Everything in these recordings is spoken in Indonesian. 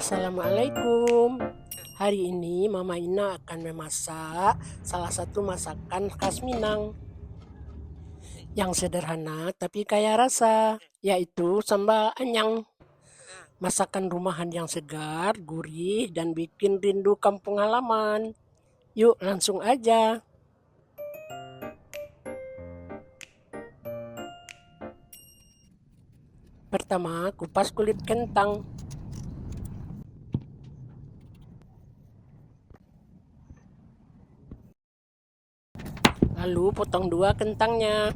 Assalamualaikum. Hari ini Mama Ina akan memasak salah satu masakan khas Minang yang sederhana tapi kaya rasa, yaitu sambal anyang. Masakan rumahan yang segar, gurih, dan bikin rindu kampung halaman. Yuk langsung aja. Pertama, kupas kulit kentang. Lalu potong dua kentangnya.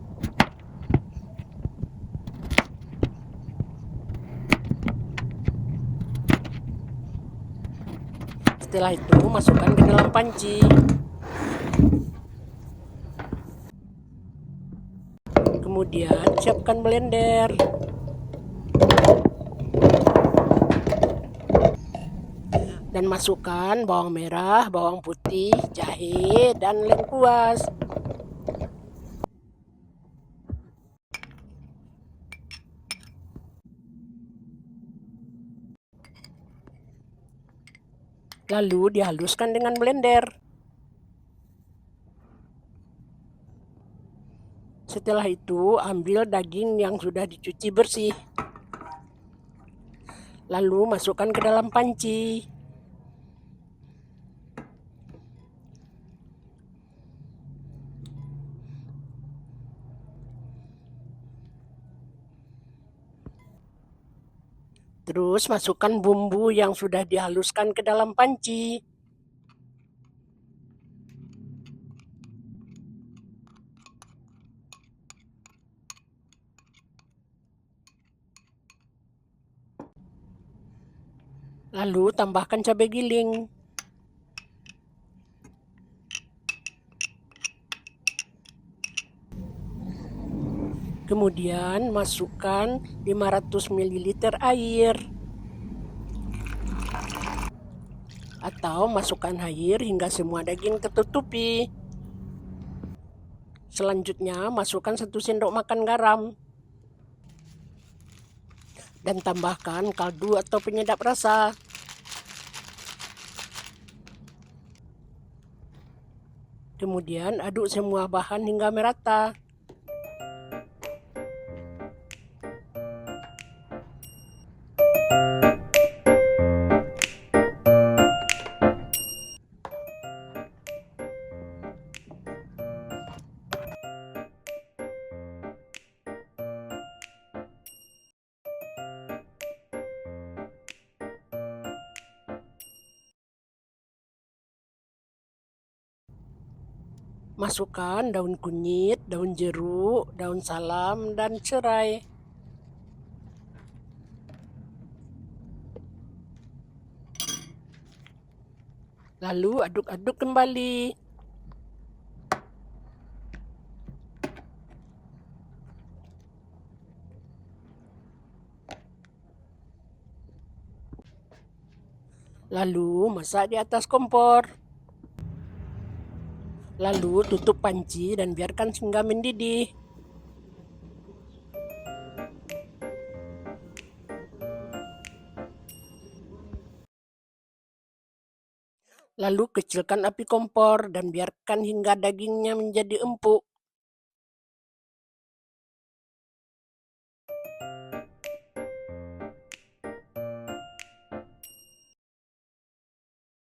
Setelah itu masukkan ke dalam panci. Kemudian siapkan blender. Dan masukkan bawang merah, bawang putih, jahe, dan lengkuas. Lalu dihaluskan dengan blender. Setelah itu, ambil daging yang sudah dicuci bersih. Lalu masukkan ke dalam panci. Terus masukkan bumbu yang sudah dihaluskan ke dalam panci. Lalu tambahkan cabai giling. Kemudian masukkan 500 ml air. Atau masukkan air hingga semua daging tertutupi. Selanjutnya masukkan 1 sendok makan garam. Dan tambahkan kaldu atau penyedap rasa. Kemudian aduk semua bahan hingga merata. Masukkan daun kunyit, daun jeruk, daun salam, dan serai. Lalu aduk-aduk kembali. Lalu masak di atas kompor. Lalu tutup panci dan biarkan hingga mendidih. Lalu kecilkan api kompor dan biarkan hingga dagingnya menjadi empuk.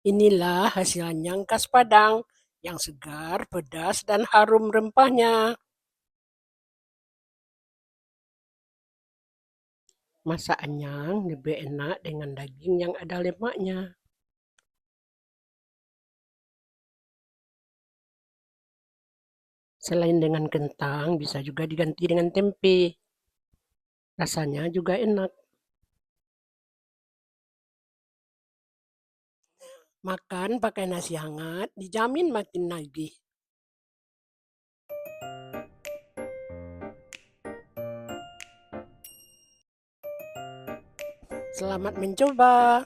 Inilah hasil anyang khas Padang yang segar, pedas, dan harum rempahnya. Masak anyang lebih enak dengan daging yang ada lemaknya. Selain dengan kentang, bisa juga diganti dengan tempe. Rasanya juga enak. Makan pakai nasi hangat, dijamin makin nagih. Selamat mencoba.